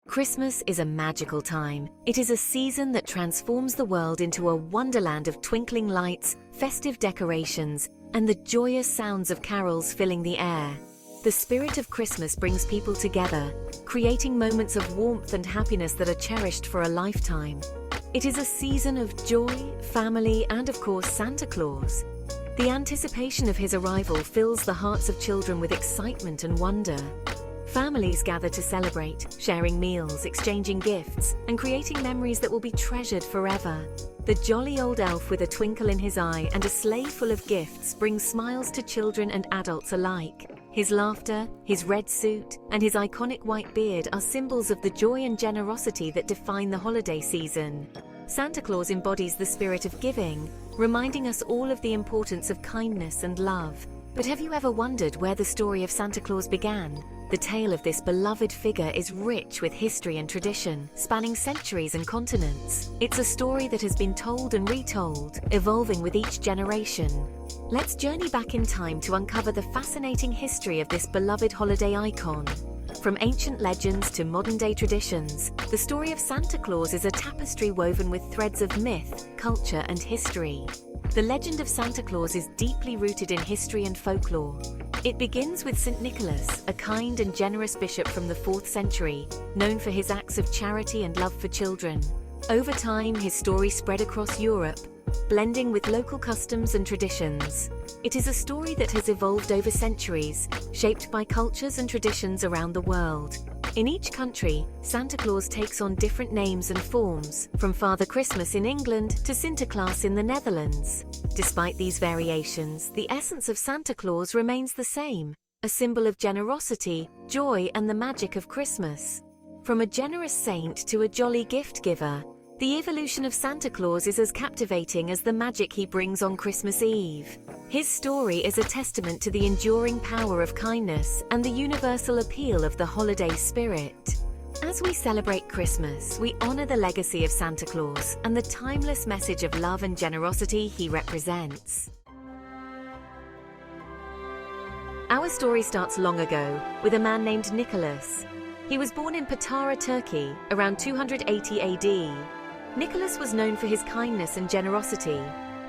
Christmas is a magical time. It is a season that transforms the world into a wonderland of twinkling lights, festive decorations, and the joyous sounds of carols filling the air. The spirit of Christmas brings people together, creating moments of warmth and happiness that are cherished for a lifetime. It is a season of joy, family, and of course Santa Claus. The anticipation of his arrival fills the hearts of children with excitement and wonder. Families gather to celebrate, sharing meals, exchanging gifts, and creating memories that will be treasured forever. The jolly old elf with a twinkle in his eye and a sleigh full of gifts brings smiles to children and adults alike. His laughter, his red suit, and his iconic white beard are symbols of the joy and generosity that define the holiday season. Santa Claus embodies the spirit of giving, reminding us all of the importance of kindness and love. But have you ever wondered where the story of Santa Claus began? The tale of this beloved figure is rich with history and tradition, spanning centuries and continents. It's a story that has been told and retold, evolving with each generation. Let's journey back in time to uncover the fascinating history of this beloved holiday icon. From ancient legends to modern-day traditions, the story of Santa Claus is a tapestry woven with threads of myth, culture, and history. The legend of Santa Claus is deeply rooted in history and folklore. It begins with St. Nicholas, a kind and generous bishop from the 4th century, known for his acts of charity and love for children. Over time, his story spread across Europe, blending with local customs and traditions. It is a story that has evolved over centuries, shaped by cultures and traditions around the world. In each country, Santa Claus takes on different names and forms, from Father Christmas in England to Sinterklaas in the Netherlands. Despite these variations, the essence of Santa Claus remains the same, a symbol of generosity, joy, and the magic of Christmas. From a generous saint to a jolly gift giver, the evolution of Santa Claus is as captivating as the magic he brings on Christmas Eve. His story is a testament to the enduring power of kindness and the universal appeal of the holiday spirit. As we celebrate Christmas, we honor the legacy of Santa Claus and the timeless message of love and generosity he represents. Our story starts long ago with a man named Nicholas. He was born in Patara, Turkey, around 280 AD. Nicholas was known for his kindness and generosity.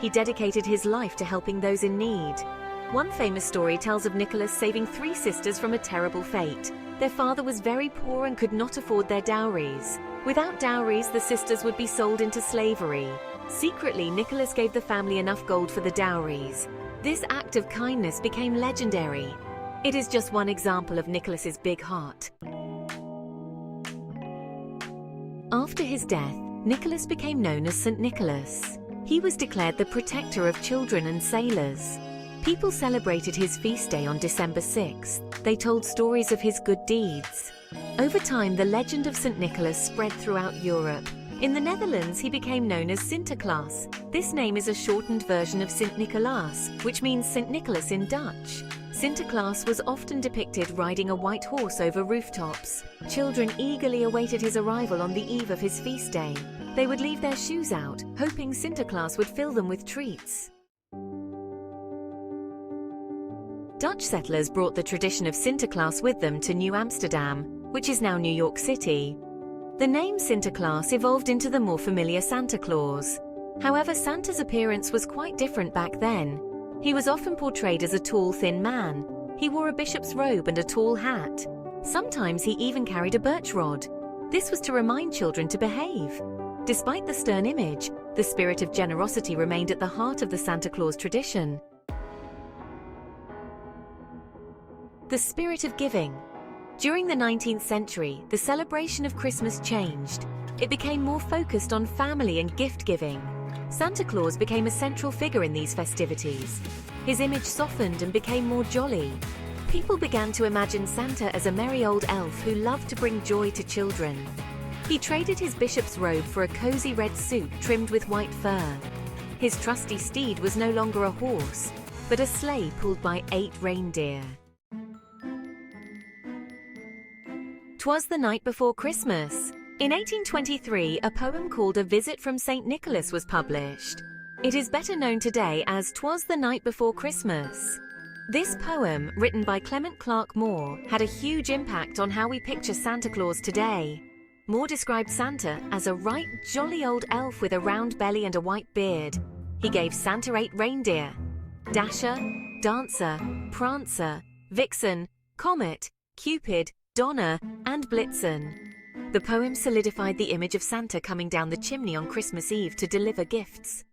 He dedicated his life to helping those in need. One famous story tells of Nicholas saving 3 sisters from a terrible fate. Their father was very poor and could not afford their dowries. Without dowries, the sisters would be sold into slavery. Secretly, Nicholas gave the family enough gold for the dowries. This act of kindness became legendary. It is just one example of Nicholas's big heart. After his death, Nicholas became known as St. Nicholas. He was declared the protector of children and sailors. People celebrated his feast day on December 6th. They told stories of his good deeds. Over time, the legend of St. Nicholas spread throughout Europe. In the Netherlands, he became known as Sinterklaas. This name is a shortened version of Sint Nicolaas, which means St. Nicholas in Dutch. Sinterklaas was often depicted riding a white horse over rooftops. Children eagerly awaited his arrival on the eve of his feast day. They would leave their shoes out, hoping Sinterklaas would fill them with treats. Dutch settlers brought the tradition of Sinterklaas with them to New Amsterdam, which is now New York City. The name Sinterklaas evolved into the more familiar Santa Claus. However, Santa's appearance was quite different back then. He was often portrayed as a tall, thin man. He wore a bishop's robe and a tall hat. Sometimes he even carried a birch rod. This was to remind children to behave. Despite the stern image, the spirit of generosity remained at the heart of the Santa Claus tradition. The spirit of giving. During the 19th century, the celebration of Christmas changed. It became more focused on family and gift giving. Santa Claus became a central figure in these festivities. His image softened and became more jolly. People began to imagine Santa as a merry old elf who loved to bring joy to children. He traded his bishop's robe for a cozy red suit trimmed with white fur. His trusty steed was no longer a horse, but a sleigh pulled by 8 reindeer. "'Twas the night before Christmas." In 1823, a poem called A Visit from St. Nicholas was published. It is better known today as "'Twas the Night Before Christmas." This poem, written by Clement Clarke Moore, had a huge impact on how we picture Santa Claus today. More described Santa as a right jolly old elf with a round belly and a white beard. He gave Santa 8 reindeer: Dasher, Dancer, Prancer, Vixen, Comet, Cupid, Donner, and Blitzen. The poem solidified the image of Santa coming down the chimney on Christmas Eve to deliver gifts.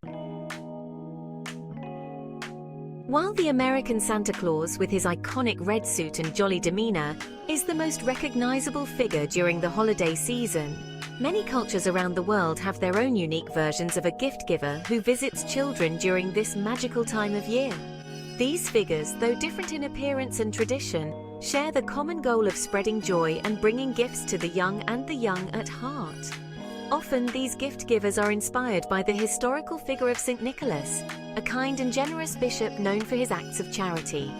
While the American Santa Claus, with his iconic red suit and jolly demeanor, is the most recognizable figure during the holiday season, many cultures around the world have their own unique versions of a gift giver who visits children during this magical time of year. These figures, though different in appearance and tradition, share the common goal of spreading joy and bringing gifts to the young and the young at heart. Often, these gift givers are inspired by the historical figure of St. Nicholas, a kind and generous bishop known for his acts of charity.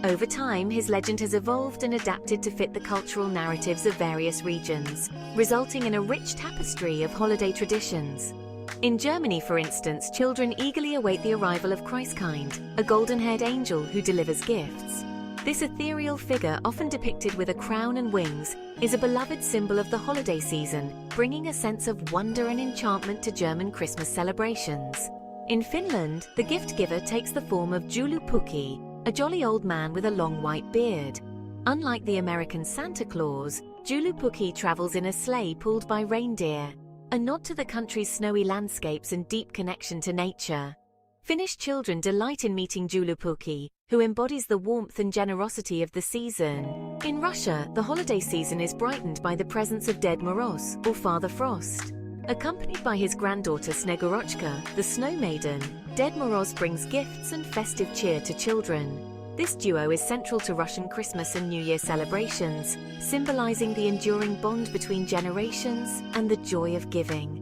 Over time, his legend has evolved and adapted to fit the cultural narratives of various regions, resulting in a rich tapestry of holiday traditions. In Germany, for instance, children eagerly await the arrival of Christkind, a golden-haired angel who delivers gifts. This ethereal figure, often depicted with a crown and wings, is a beloved symbol of the holiday season, bringing a sense of wonder and enchantment to German Christmas celebrations. In Finland, the gift giver takes the form of Joulupukki, a jolly old man with a long white beard. Unlike the American Santa Claus, Joulupukki travels in a sleigh pulled by reindeer, a nod to the country's snowy landscapes and deep connection to nature. Finnish children delight in meeting Joulupukki, who embodies the warmth and generosity of the season. In Russia, the holiday season is brightened by the presence of Ded Moroz, or Father Frost. Accompanied by his granddaughter Snegorochka, the Snow Maiden, Ded Moroz brings gifts and festive cheer to children. This duo is central to Russian Christmas and New Year celebrations, symbolizing the enduring bond between generations and the joy of giving.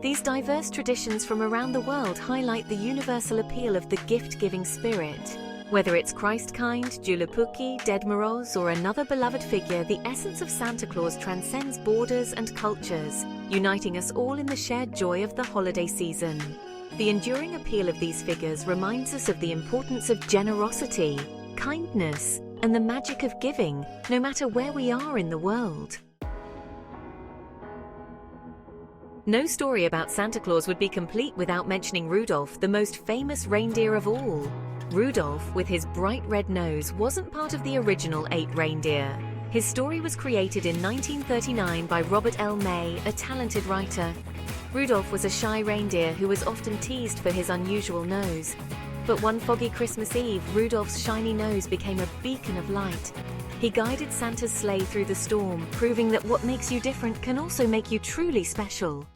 These diverse traditions from around the world highlight the universal appeal of the gift-giving spirit. Whether it's Christkind, Joulupukki, Ded Moroz, or another beloved figure, the essence of Santa Claus transcends borders and cultures, uniting us all in the shared joy of the holiday season. The enduring appeal of these figures reminds us of the importance of generosity, kindness, and the magic of giving, no matter where we are in the world. No story about Santa Claus would be complete without mentioning Rudolph, the most famous reindeer of all. Rudolph, with his bright red nose, wasn't part of the original 8 reindeer. His story was created in 1939 by Robert L. May, a talented writer. Rudolph was a shy reindeer who was often teased for his unusual nose. But one foggy Christmas Eve, Rudolph's shiny nose became a beacon of light. He guided Santa's sleigh through the storm, proving that what makes you different can also make you truly special.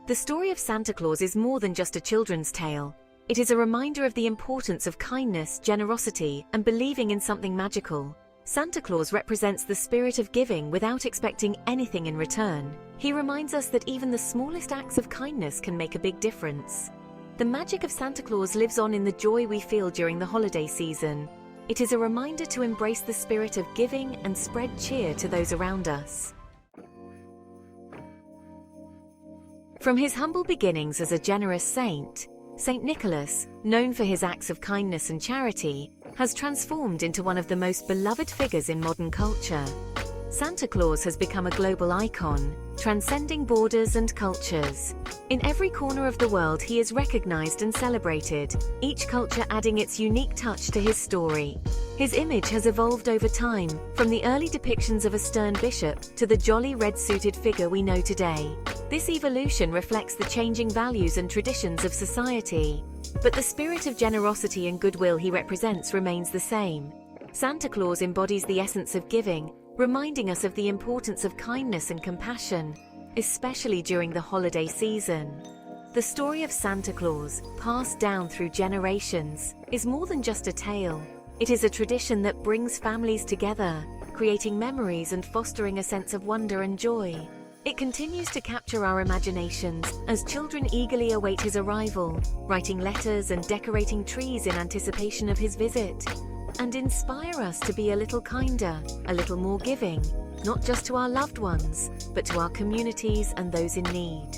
The story of Santa Claus is more than just a children's tale. It is a reminder of the importance of kindness, generosity, and believing in something magical. Santa Claus represents the spirit of giving without expecting anything in return. He reminds us that even the smallest acts of kindness can make a big difference. The magic of Santa Claus lives on in the joy we feel during the holiday season. It is a reminder to embrace the spirit of giving and spread cheer to those around us. From his humble beginnings as a generous saint, St. Nicholas, known for his acts of kindness and charity, has transformed into one of the most beloved figures in modern culture. Santa Claus has become a global icon, transcending borders and cultures. In every corner of the world, he is recognized and celebrated, each culture adding its unique touch to his story. His image has evolved over time, from the early depictions of a stern bishop to the jolly red-suited figure we know today. This evolution reflects the changing values and traditions of society. But the spirit of generosity and goodwill he represents remains the same. Santa Claus embodies the essence of giving, reminding us of the importance of kindness and compassion, especially during the holiday season. The story of Santa Claus, passed down through generations, is more than just a tale. It is a tradition that brings families together, creating memories and fostering a sense of wonder and joy. It continues to capture our imaginations as children eagerly await his arrival, writing letters and decorating trees in anticipation of his visit, and inspire us to be a little kinder, a little more giving, not just to our loved ones, but to our communities and those in need.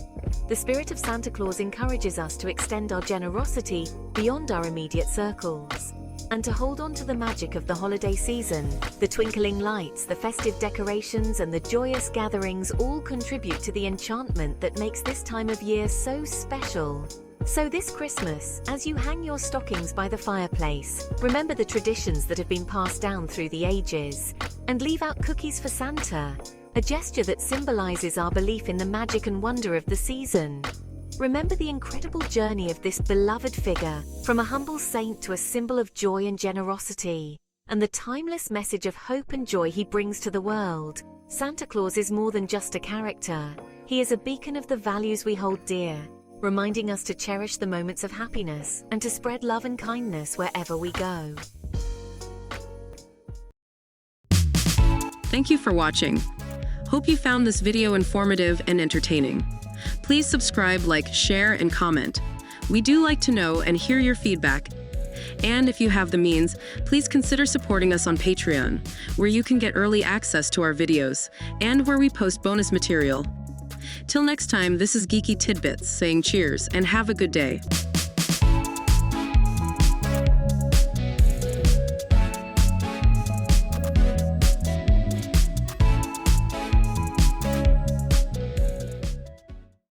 The spirit of Santa Claus encourages us to extend our generosity beyond our immediate circles. And to hold on to the magic of the holiday season, the twinkling lights, the festive decorations, and the joyous gatherings all contribute to the enchantment that makes this time of year so special. So this Christmas, as you hang your stockings by the fireplace, remember the traditions that have been passed down through the ages, and leave out cookies for Santa, a gesture that symbolizes our belief in the magic and wonder of the season. Remember the incredible journey of this beloved figure, from a humble saint to a symbol of joy and generosity, and the timeless message of hope and joy he brings to the world. Santa Claus is more than just a character. He is a beacon of the values we hold dear, reminding us to cherish the moments of happiness and to spread love and kindness wherever we go. Thank you for watching. Hope you found this video informative and entertaining. Please subscribe, like, share, and comment. We do like to know and hear your feedback. And if you have the means, please consider supporting us on Patreon, where you can get early access to our videos and where we post bonus material. Till next time, this is Geeky Tidbits saying cheers and have a good day.